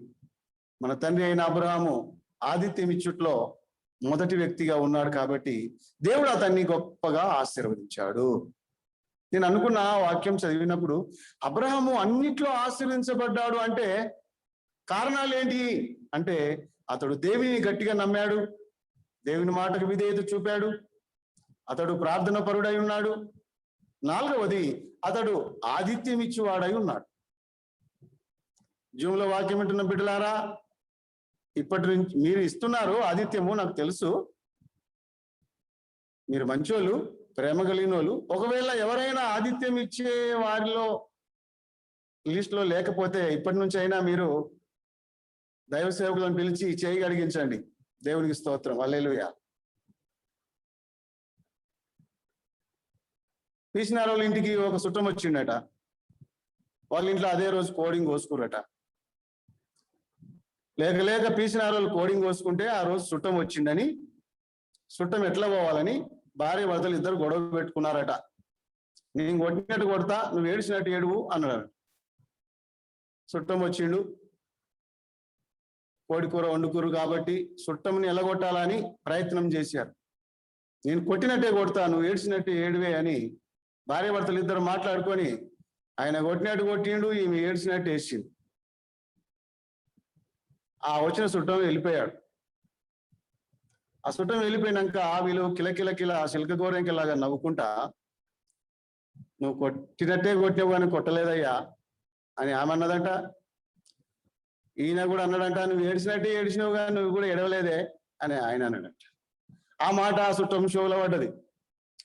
మన తండ్రి అయిన అబ్రహాము ఆదిత్యం ఇచ్చుట్లో మొదటి వ్యక్తిగా ఉన్నాడు కాబట్టి దేవుడు అతన్ని గొప్పగా ఆశీర్వదించాడు. నేను అనుకున్న వాక్యం చదివినప్పుడు అబ్రహాము అన్నిట్లో ఆశీర్వదించబడ్డాడు అంటే కారణాలు ఏంటి అంటే, అతడు దేవుని గట్టిగా నమ్మాడు, దేవుని మాటకు విధేయత చూపాడు, అతడు ప్రార్థన పరుడై ఉన్నాడు. 4వది, అతడు ఆదిత్యం ఇచ్చేవాడై ఉన్నాడు. జూమ్లో వాక్యం వింటున్న బిడ్డలారా, ఇప్పటి నుంచి మీరు ఇస్తున్నారు ఆదిత్యము, నాకు తెలుసు, మీరు మంచోళ్ళు, ప్రేమ కలిగిన వాళ్ళు. ఒకవేళ ఎవరైనా ఆదిత్యం ఇచ్చే వారిలో లిస్ట్ లో లేకపోతే ఇప్పటి నుంచి అయినా మీరు దైవ సేవకులను పిలిచి చేయి అడిగించండి. దేవునికి స్తోత్రం, హల్లెలూయా. పీసినారోళ్ళ ఇంటికి ఒక చుట్టం వచ్చిండట. వాళ్ళ ఇంట్లో అదే రోజు కోడింగ్ కోసుకురట. లేక లేక పీసినారోళ్ళు కోడింగ్ కోసుకుంటే ఆ రోజు చుట్టం వచ్చిండని, చుట్టం ఎట్లా పోవాలని భార్య భర్తలు ఇద్దరు గొడవ పెట్టుకున్నారట. నేను కొట్టినట్టు కొడతా, నువ్వు ఏడిచినట్టు ఏడువు అన్నాడు. చుట్టం వచ్చిండు, కోడికూర వండుకూరు కాబట్టి చుట్టంని ఎలగొట్టాలని ప్రయత్నం చేశారు. నేను కొట్టినట్టే కొడతా, నువ్వు ఏడ్చినట్టు ఏడువే అని భార్య భర్తలు ఇద్దరు మాట్లాడుకొని ఆయన కొట్టినట్టు కొట్టిండు, ఈమె ఏడ్చినట్టు వేసిండు. ఆ వచ్చిన చుట్టం వెళ్ళిపోయాడు. ఆ చుట్టం వెళ్ళిపోయినాక వీళ్ళు కిలకిల శిల్క గోరెంకలాగా నవ్వుకుంటా, నువ్వు కొట్టినట్టే కొట్టినావు కానీ కొట్టలేదయ్యా అని ఆమె అన్నదంట. ఈయన కూడా అన్నాడంట, నువ్వు ఏడ్చినట్టే ఏడ్చినావు కానీ నువ్వు కూడా ఎడవలేదే అని ఆయన అన్నాడంట. ఆ మాట ఆ చుట్టం షోలో పడ్డది.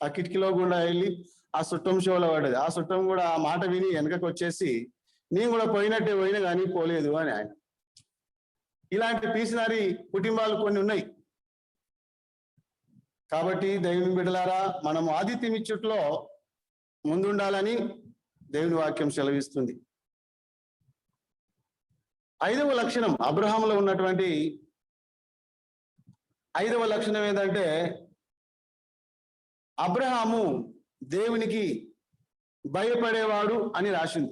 ఆ కిటికీలో గుండా వెళ్ళి ఆ చుట్టం షోలో పడ్డది. ఆ చుట్టం కూడా ఆ మాట విని వెనకకు వచ్చేసి, నేను కూడా పోయినట్టే పోయినా కానీ పోలేదు అని ఆయన. ఇలాంటి పీసినారి కుటుంబాలు కొన్ని ఉన్నాయి. కాబట్టి దేవుని బిడ్డలారా, మనము ఆదిత్యం ఇచ్చుట్లో ముందుండాలని దేవుని వాక్యం సెలవిస్తుంది. 5వ లక్షణం, అబ్రహాములో ఉన్నటువంటి 5వ లక్షణం ఏంటంటే, అబ్రహాము దేవునికి భయపడేవాడు అని రాసింది.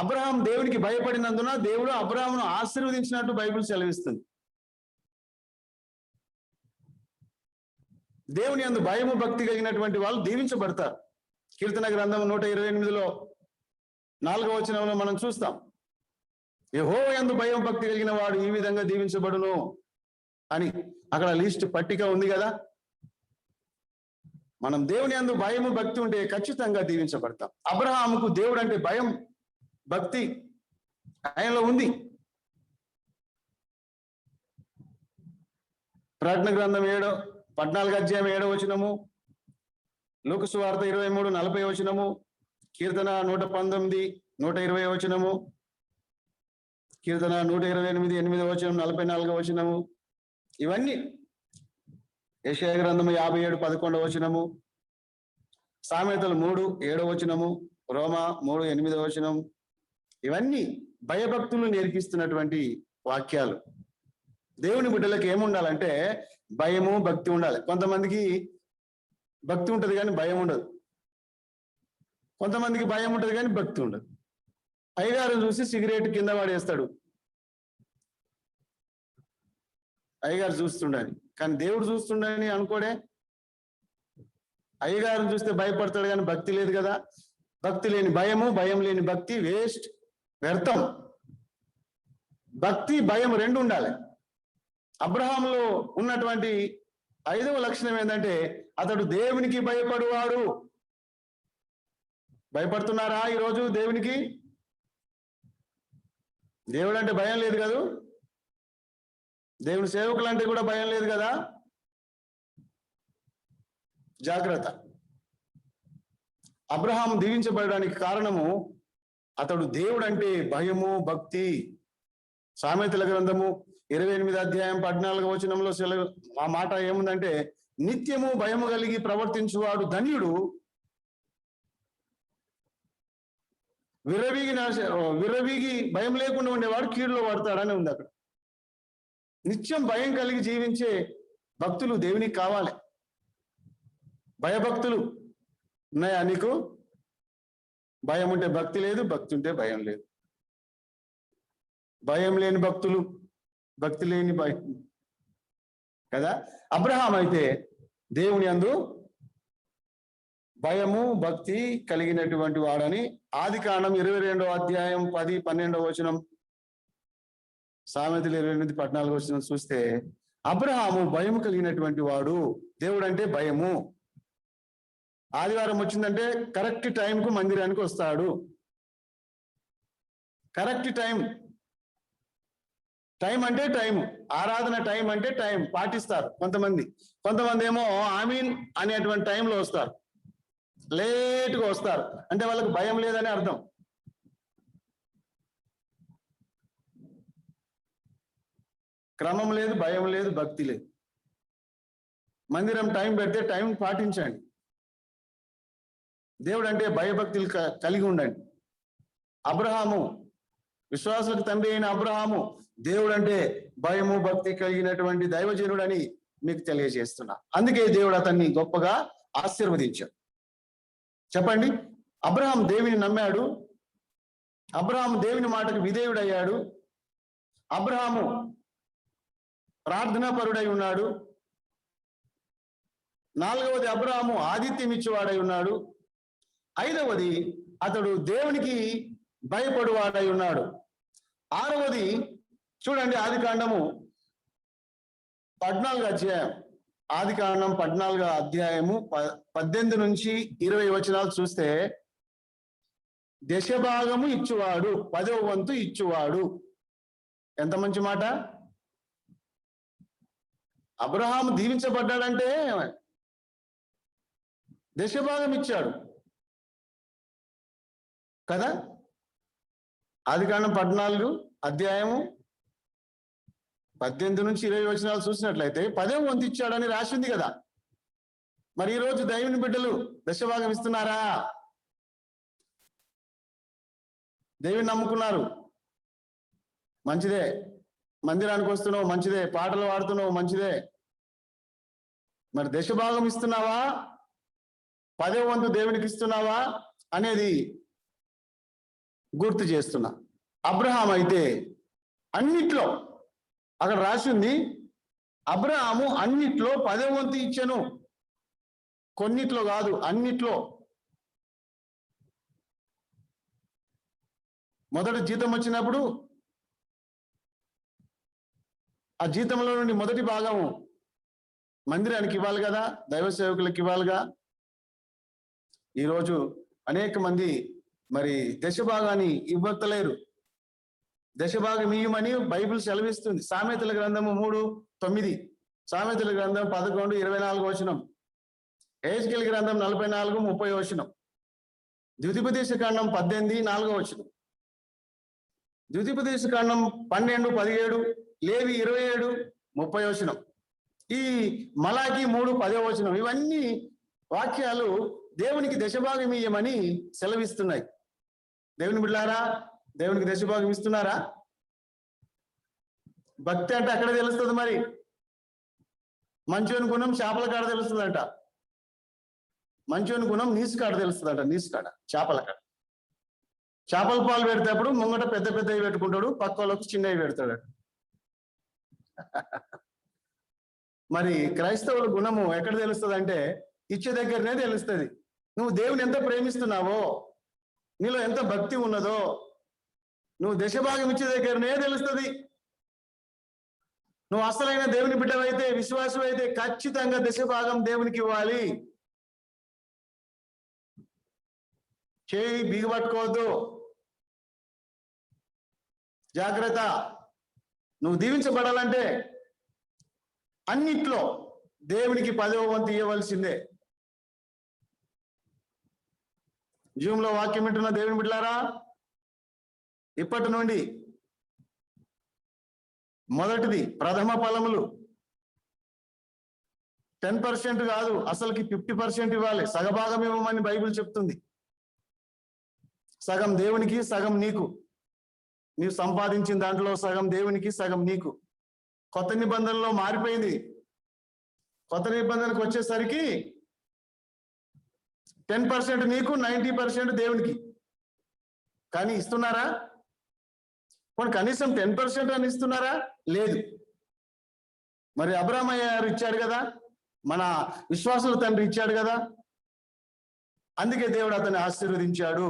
అబ్రహాం దేవునికి భయపడినందున దేవుడు అబ్రహామును ఆశీర్వదించినట్టు బైబిల్ సెలవిస్తుంది. దేవుని యందు భయము భక్తి కలిగినటువంటి వాళ్ళు దీవించబడతారు. కీర్తన గ్రంథం 128లో 4వ వచనంలో మనం చూస్తాం, యెహోవా యందు భయం భక్తి కలిగిన వాడు ఈ విధంగా దీవించబడును అని. అక్కడ లిస్ట్ పట్టిక ఉంది కదా. మనం దేవుని యందు భయము భక్తి ఉంటే ఖచ్చితంగా దీవించబడతాం. అబ్రహాముకు దేవుడు అంటే భయం భక్తి ఆయనలో ఉంది. ప్రకటన గ్రంథం 14వ అధ్యాయం 7వ వచనము, లూకా సువార్త 23:40 వచనము, కీర్తన 119 120 వచనము, కీర్తన 128 8వ వచనం, 44వ వచనము, ఇవన్నీ. యెషయా గ్రంథము 57 11వ వచనము, సామెతలు 3 7వ వచనము, రోమా 3 8వ వచనం, ఇవన్నీ భయభక్తులు నేర్పిస్తున్నటువంటి వాక్యాలు. దేవుని బిడ్డలకు ఏముండాలంటే భయము భక్తి ఉండాలి. కొంతమందికి భక్తి ఉంటుంది కానీ భయం ఉండదు. కొంతమందికి భయం ఉంటుంది కానీ భక్తి ఉండదు. అయ్యగారు చూసి సిగరెట్ కింద వాడేస్తాడు, అయ్యగారు చూస్తుండని, కానీ దేవుడు చూస్తుండని అనుకోడే. అయ్యగారిని చూస్తే భయపడతాడు కానీ భక్తి లేదు కదా. భక్తి లేని భయము, భయం లేని భక్తి వేస్ట్, వ్యర్థం. భక్తి భయం రెండు ఉండాలి. అబ్రహాములో ఉన్నటువంటి 5వ లక్షణం ఏంటంటే, అతడు దేవునికి భయపడువాడు. భయపడుతున్నారా ఈరోజు దేవునికి? దేవుడు అంటే భయం లేదు కదా. దేవుని సేవకులు అంటే కూడా భయం లేదు కదా. జాగ్రత్త. అబ్రహాము దీవించబడడానికి కారణము అతడు దేవుడు అంటే భయము భక్తి. సామెతల గ్రంథము 28వ అధ్యాయం 14వ వచనంలో ఆ మాట ఏముందంటే, నిత్యము భయము కలిగి ప్రవర్తించువాడు ధన్యుడు, విర్రవీగి భయం లేకుండా ఉండేవాడు కీడులో పడతాడని ఉంది అక్కడ. నిత్యం భయం కలిగి జీవించే భక్తులు దేవునికి కావాలి. భయభక్తులు ఉన్నాయా నీకు? భయం ఉంటే భక్తి లేదు, భక్తి ఉంటే భయం లేదు. భయం లేని భక్తులు, భక్తి లేని భయం కదా. అబ్రహాం అయితే దేవుని యందు భయము భక్తి కలిగినటువంటి వాడని ఆదికాండం 22వ అధ్యాయం 10 12వ వచనం, సామెతలు 28 14వ వచనం చూస్తే అబ్రహాము భయము కలిగినటువంటి వాడు. దేవుడు అంటే భయము. ఆదివారం వచ్చిందంటే కరెక్ట్ టైంకు మందిరానికి వస్తాడు. Correct time. టైం అంటే టైం, ఆరాధన టైం అంటే టైం పాటిస్తారు కొంతమంది. కొంతమంది ఏమో ఆమీన్ అనేటువంటి టైంలో వస్తారు, లేట్గా వస్తారు. అంటే వాళ్ళకి భయం లేదని అర్థం. క్రమం లేదు, భయం లేదు, భక్తి లేదు. మందిరం టైం పెడితే టైం పాటించండి. దేవుడు అంటే భయభక్తులు కలిగి ఉండండి. అబ్రహాము, విశ్వాసులకు తండ్రి అయిన అబ్రహాము దేవుడు అంటే భయము భక్తి కలిగినటువంటి దైవజనుడు అని మీకు తెలియజేస్తున్నా. అందుకే దేవుడు అతన్ని గొప్పగా ఆశీర్వదించాడు. చెప్పండి, అబ్రహాం దేవుని నమ్మాడు, అబ్రహాము దేవుని మాటకు విధేయుడయ్యాడు, అబ్రహాము ప్రార్థనాపరుడై ఉన్నాడు. 4వది అబ్రహాము ఆతిథ్యం ఇచ్చేవాడై ఉన్నాడు. 5వది అతడు దేవునికి భయపడువాడై ఉన్నాడు. 6వది చూడండి, ఆదికాండము 14వ అధ్యాయం, ఆదికాండం 14వ అధ్యాయము 18 నుంచి 20 వచనాలు చూస్తే, దశభాగము ఇచ్చువాడు, 10వ వంతు ఇచ్చువాడు. ఎంత మంచి మాట! అబ్రహాము దీవించబడ్డాడంటే దశభాగం ఇచ్చాడు కదా. ఆదికాండం 14 అధ్యాయము 18 నుంచి 20 వచనాలు చూసినట్లయితే 10వ వంతు ఇచ్చాడని రాసింది కదా. మరి ఈరోజు దైవుని బిడ్డలు దశభాగం ఇస్తున్నారా? దేవుని నమ్ముకున్నారు, మంచిదే. మందిరానికి వస్తున్నావు, మంచిదే. పాటలు పాడుతున్నావు, మంచిదే. మరి దశభాగం ఇస్తున్నావా, 10వ వంతు దేవునికి ఇస్తున్నావా అనేది గుర్తు చేస్తున్నా. అబ్రహాం అయితే అన్నిట్లో, అక్కడ రాసింది అబ్రహాము అన్నిట్లో 10వ వంతు ఇచ్చెను. కొన్నిట్లో కాదు, అన్నిట్లో. మొదటి జీతం వచ్చినప్పుడు ఆ జీతంలో నుండి మొదటి భాగము మందిరానికి ఇవ్వాలి కదా, దైవ సేవకులకు ఇవ్వాలిగా. ఈరోజు అనేక మంది మరి దశభాగాన్ని ఇవ్వలేరు. దశభాగం ఇయ్యమని బైబిల్ సెలవిస్తుంది. సామెతల గ్రంథము 3:9, సామెతల గ్రంథం 11:24 వచనం, హెజ్కేలు గ్రంథం 44:30 వచనం, ద్వితీయోపదేశకాండం 18:4 వచనం, ద్వితీయోపదేశకాండం 12:17, లేవి 27:30 వచనం, ఈ మలాకి 3:10 వచనం. ఇవన్నీ వాక్యాలు దేవునికి దశభాగం ఇయ్యమని సెలవిస్తున్నాయి. దేవుని బిడ్డలారా, దేవునికి దశభాగం ఇస్తున్నారా? భక్తి అంటే అక్కడ తెలుస్తుంది. మరి మంచోని గుణం చేపల కాడ తెలుస్తుందంట, మంచోని గుణం నీసు కాడ తెలుస్తుందంట. నీసు కాడ, చేపల కాడ. చేపల పాలు పెడితేప్పుడు ముంగట పెద్ద పెద్దవి పెట్టుకుంటాడు, పక్క వాళ్ళకు చిన్నవి పెడతాడు. మరి క్రైస్తవుల గుణము ఎక్కడ తెలుస్తుంది అంటే ఇచ్చే దగ్గరనే తెలుస్తుంది. నువ్వు దేవుని ఎంత ప్రేమిస్తున్నావో, నీలో ఎంత భక్తి ఉన్నదో, నువ్వు దశభాగం ఇచ్చే దగ్గరనే తెలుస్తుంది. నువ్వు అసలైన దేవుని బిడ్డవైతే, విశ్వాసం అయితే ఖచ్చితంగా దశభాగం దేవునికి ఇవ్వాలి. చేయి బిగబట్టుకోవద్దు, జాగ్రత్త. నువ్వు దీవించబడాలంటే అన్నిట్లో దేవునికి 10వ వంతు ఇవ్వవలసిందే. జూమ్లో వాక్యం వింటున్న దేవుని బిడ్డలారా, ఇప్పటి నుండి మొదటిది ప్రథమ ఫలములు 10% కాదు, అసలుకి 50% ఇవ్వాలి. సగభాగం ఇవ్వమని బైబిల్ చెప్తుంది. సగం దేవునికి, సగం నీకు. నీవు సంపాదించిన దాంట్లో సగం దేవునికి, సగం నీకు. కొత్త నిబంధనలో మారిపోయింది. కొత్త నిబంధనకు వచ్చేసరికి 10% నీకు, 90% దేవునికి. కానీ ఇస్తున్నారా? కనీసం 10% అని ఇస్తున్నారా? లేదు. మరి అబ్రహామయ్య గారు ఇచ్చాడు కదా, మన విశ్వాసుల తండ్రి ఇచ్చాడు కదా, అందుకే దేవుడు అతన్ని ఆశీర్వదించాడు.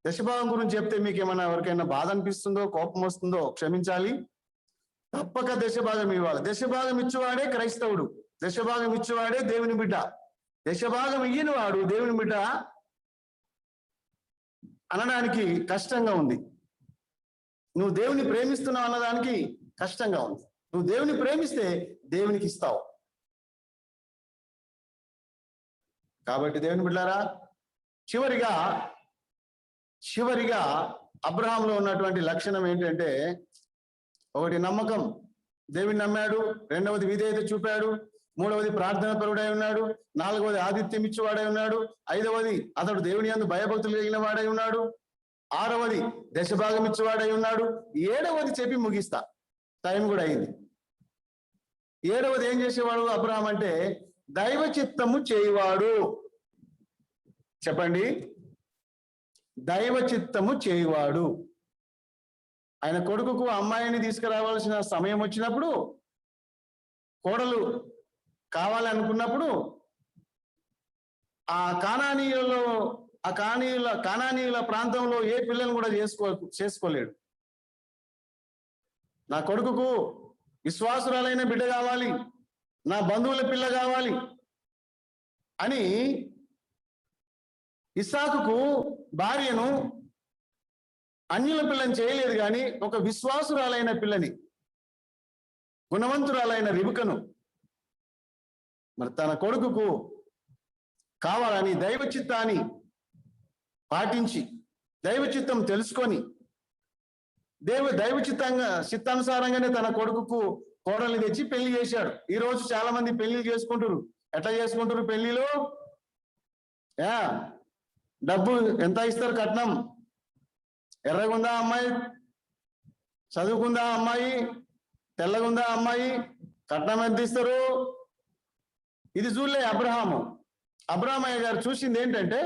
దశభాగం గురించి చెప్తే మీకు ఏమైనా ఎవరికైనా బాధ అనిపిస్తుందో, కోపం వస్తుందో క్షమించాలి. తప్పక దశభాగం ఇవ్వాలి. దశభాగం ఇచ్చేవాడే క్రైస్తవుడు, దశభాగం ఇచ్చేవాడే దేవుని బిడ్డ. దశభాగం ఇయ్యని వాడు దేవుని బిడ్డ అనడానికి కష్టంగా ఉంది. నువ్వు దేవుని ప్రేమిస్తున్నావు అన్నదానికి కష్టంగా ఉంది. నువ్వు దేవుని ప్రేమిస్తే దేవునికి ఇస్తావు. కాబట్టి దేవుని బిడ్డలారా, చివరిగా అబ్రహాంలో ఉన్నటువంటి లక్షణం ఏంటంటే ఒకటి నమ్మకం, దేవుని నమ్మాడు. రెండవది విధేయత చూపాడు. మూడవది ప్రార్థన పరుడై ఉన్నాడు. నాలుగవది ఆతిథ్యం ఇచ్చేవాడై ఉన్నాడు. ఐదవది అతడు దేవుని యందు భయభక్తులు కలిగిన వాడై ఉన్నాడు. ఆరవది దశభాగం ఇచ్చేవాడై ఉన్నాడు. ఏడవది చెప్పి ముగిస్తా, టైం కూడా అయింది. ఏడవది ఏం చేసేవాడు అబ్రహాం అంటే దైవ చిత్తము చేయువాడు. చెప్పండి, దైవ చిత్తము చేయువాడు. ఆయన కొడుకుకు అమ్మాయిని తీసుకురావాల్సిన సమయం వచ్చినప్పుడు, కోడలు కావాలనుకున్నప్పుడు ఆ కానానీయుల ప్రాంతంలో ఏ పిల్లని కూడా చేసుకోలేడు. నా కొడుకుకు విశ్వాసురాలైన బిడ్డ కావాలి, నా బంధువుల పిల్ల కావాలి అని ఇస్సాకుకు భార్యను అన్యుల పిల్లని చేయలేదు, కానీ ఒక విశ్వాసురాలైన పిల్లని, గుణవంతురాలైన రిబుకను మరి తన కొడుకుకు కావాలని దైవ చిత్తాన్ని పాటించి, దైవ చిత్తం తెలుసుకొని, దైవ చిత్తానుసారంగానే తన కొడుకుకు కోడల్ని తెచ్చి పెళ్లి చేశాడు. ఈ రోజు చాలా మంది పెళ్లిళ్ళు చేసుకుంటారు. ఎట్లా చేసుకుంటారు పెళ్లిలో? డబ్బు ఎంత ఇస్తారు కట్నం? ఎర్రగుందా అమ్మాయి, చదువుకుందా అమ్మాయి, తెల్లగుందా అమ్మాయి, కట్నం ఎంత ఇస్తారు? ఇది చూడలే అబ్రహాము. అబ్రహామయ్య గారు చూసింది ఏంటంటే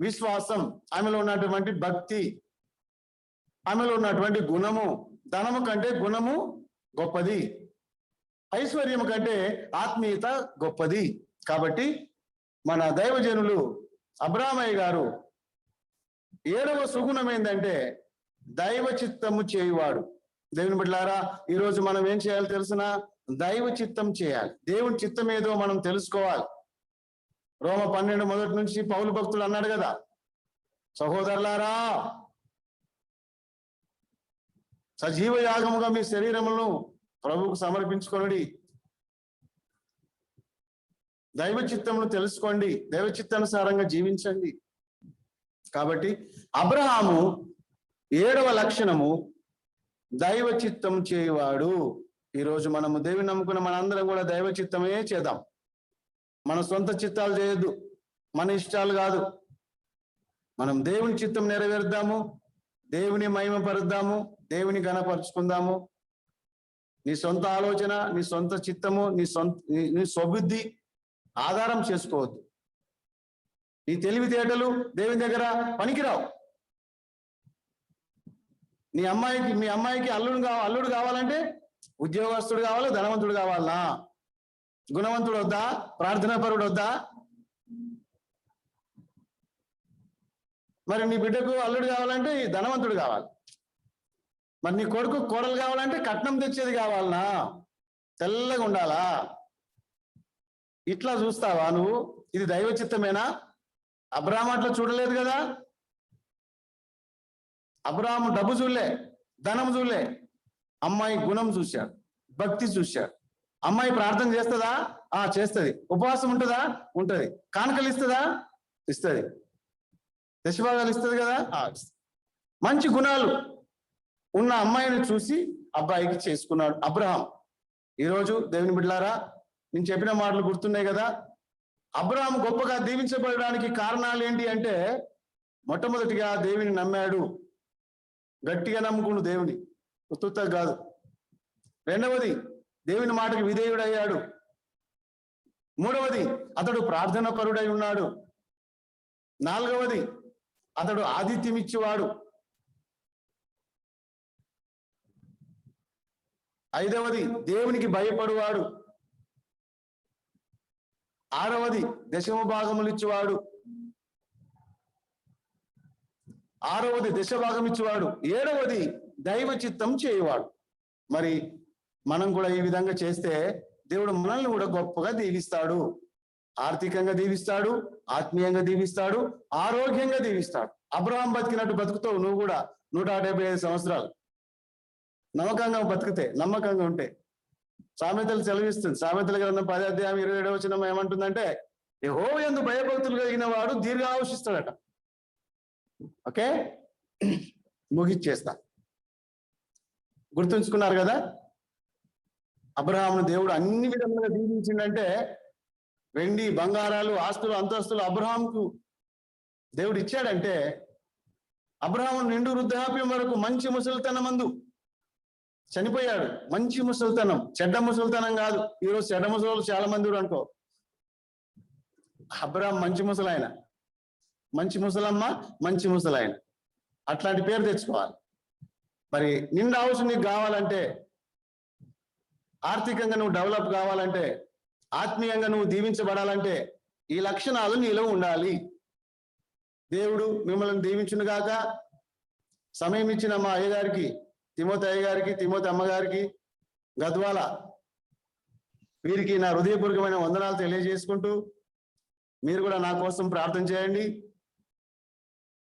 విశ్వాసం, ఆమెలో ఉన్నటువంటి భక్తి, ఆమెలో ఉన్నటువంటి గుణము. ధనము కంటే గుణము గొప్పది, ఐశ్వర్యము కంటే ఆత్మీయత గొప్పది. కాబట్టి మన దైవజనులు అబ్రహామయ్య గారు ఏడవ సుగుణం ఏంటంటే దైవ చిత్తము చేయువాడు. దేవుని బిడ్డలారా, ఈరోజు మనం ఏం చేయాలి తెలుసిన? దైవ చిత్తం చేయాలి. దేవుని చిత్తం ఏదో మనం తెలుసుకోవాలి. రోమ 12 మొదటి నుంచి పౌలు భక్తుడు అన్నాడు కదా, సహోదరులారా సజీవ యాగముగా మీ శరీరములను ప్రభువుకు సమర్పించుకొనుడి, దైవ చిత్తమును తెలుసుకోండి, దైవ చిత్తానుసారంగా జీవించండి. కాబట్టి అబ్రహాము ఏడవ లక్షణము దైవ చిత్తం చేయువాడు. ఈరోజు మనము దేవుని నమ్ముకున్న మనందరం కూడా దైవ చిత్తమే చేద్దాం. మన సొంత చిత్తాలు చేయొద్దు, మన ఇష్టాలు కాదు. మనం దేవుని చిత్తం నెరవేరుద్దాము, దేవుని మహిమపరుద్దాము, దేవుని ఘనపరుచుకుందాము. నీ సొంత ఆలోచన, నీ సొంత చిత్తము, నీ స్వబుద్ధి ఆధారం చేసుకోవద్దు. నీ తెలివితేటలు దేవుని దగ్గర పనికిరావు. మీ అమ్మాయికి అల్లుడు కావాలంటే ఉద్యోగస్తుడు కావాలి, ధనవంతుడు కావాలనా? గుణవంతుడు వద్దా? ప్రార్థనాపరుడు వద్దా? మరి నీ బిడ్డకు అల్లుడు కావాలంటే ధనవంతుడు కావాలి. మరి నీ కొడుకు కోడలు కావాలంటే కట్నం తెచ్చేది కావాలనా? తెల్లగా ఉండాలా? ఇట్లా చూస్తావా నువ్వు? ఇది దైవ చిత్తమేనా? అబ్రహాము అట్లా చూడలేదు కదా. అబ్రహాము డబ్బు చూడలే, ధనం చూడలే, అమ్మాయి గుణం చూశాడు, భక్తి చూశాడు. అమ్మాయి ప్రార్థన చేస్తుందా? చేస్తుంది. ఉపవాసం ఉంటుందా? ఉంటది. కానుకలు ఇస్తుందా? ఇస్తుంది. దశభాగాలు ఇస్తుంది కదా. మంచి గుణాలు ఉన్న అమ్మాయిని చూసి అబ్బాయికి చేసుకున్నాడు అబ్రహాం. ఈరోజు దేవుని బిడ్డలారా, నేను చెప్పిన మాటలు గుర్తున్నాయి కదా. అబ్రహాం గొప్పగా దీవించబడడానికి కారణాలు ఏంటి అంటే, మొట్టమొదటిగా దేవుని నమ్మాడు, గట్టిగా నమ్ముకున్నాడు దేవుని, ఉత్తుత కాదు. రెండవది దేవుని మాటకి విధేయుడయ్యాడు. మూడవది అతడు ప్రార్థన పరుడై ఉన్నాడు. నాలుగవది అతడు ఆతిథ్యం ఇచ్చేవాడు. ఐదవది దేవునికి భయపడువాడు. ఆరవది దశమ భాగములు ఇచ్చేవాడు. దశ భాగం ఇచ్చేవాడు. ఏడవది దైవ చిత్తం చేయువాడు. మరి మనం కూడా ఈ విధంగా చేస్తే దేవుడు మనల్ని కూడా గొప్పగా దీవిస్తాడు. ఆర్థికంగా దీవిస్తాడు, ఆత్మీయంగా దీవిస్తాడు, ఆరోగ్యంగా దీవిస్తాడు. అబ్రహాం బతికినట్టు బతుకుతావు నువ్వు కూడా 175 సంవత్సరాలు నమ్మకంగా బతికితే, నమ్మకంగా ఉంటే. సామెతలు సెలవిస్తుంది. సామెతల గ్రంథం 10వ అధ్యాయం 27వ వచనం ఏమంటుందంటే, యెహోవా యందు భయభక్తులు కలిగిన వాడు దీర్ఘాయుష్యుస్తాడట. ఓకే, ముగిచ్చేస్తా. గుర్తుంచుకున్నారు కదా? అబ్రహామును దేవుడు అన్ని విధములుగా దీవించిందంటే వెండి బంగారాలు ఆస్తులు అంతస్తులు అబ్రహాంకు దేవుడు ఇచ్చాడంటే అబ్రహాము నిండు వృద్ధాప్యం వరకు మంచి ముసలితనమందు చనిపోయాడు. మంచి ముసలితనం, చెడ్డ ముసలితనం కాదు. ఈరోజు చెడ్డ ముసలు చాలా మంది కూడా అనుకో. అబ్రహాం మంచి ముసలాయన, మంచి ముసలమ్మ, మంచి ముసలాయన, అట్లాంటి పేరు తెచ్చుకోవాలి. మరి నిండు అవసరం నీకు కావాలంటే, ఆర్థికంగా నువ్వు డెవలప్ కావాలంటే, ఆత్మీయంగా నువ్వు దీవించబడాలంటే ఈ లక్షణాలు నీలో ఉండాలి. దేవుడు మిమ్మల్ని దీవించును గాక. సమయం ఇచ్చిన మా అయ్యగారికి, తిమోతి అయ్యగారికి, తిమోతి అమ్మగారికి, గద్వాల వీరికి నా హృదయపూర్వకమైన వందనాలు తెలియజేసుకుంటూ, మీరు కూడా నా కోసం ప్రార్థన చేయండి.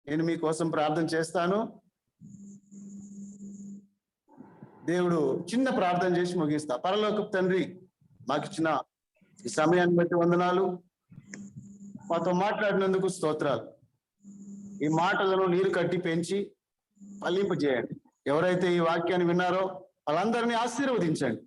నేను మీకోసం ప్రార్థన చేస్తాను. దేవుడు చిన్న ప్రార్థన చేసి ముగిస్తా. పరలోకపు తండ్రి, మాకు ఇచ్చిన ఈ సమయాన్ని బట్టి వందనాలు. మాతో మాట్లాడినందుకు స్తోత్రాలు. ఈ మాటలను నీరు కట్టి పెంచి ఫలింపజేయండి. ఎవరైతే ఈ వాక్యాన్ని విన్నారో వాళ్ళందరినీ ఆశీర్వదించండి.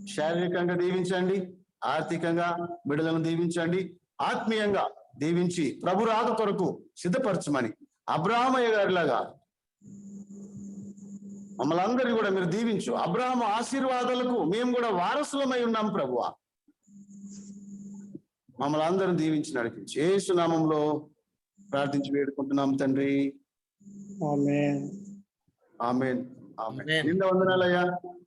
శారీరకంగా దీవించండి, ఆర్థికంగా బిడ్డలను దీవించండి, ఆత్మీయంగా దీవించి ప్రభు రాక కొరకు సిద్ధపరచమని అబ్రాహ్మయ్య గారిలాగా మమ్మల్ని అందరినీ కూడా మీరు దీవించు. అబ్రాహ్మ ఆశీర్వాదాలకు మేము కూడా వారసులమై ఉన్నాం ప్రభువా. మమ్మల్ని అందరం దీవించి నడిపించి యేసు నామములో ప్రార్థించి వేడుకుంటున్నాం తండ్రి. ఆమేన్. ఆమేన్. ఆమేన్. ఆమేన్. నింద వందనాలయ్యా.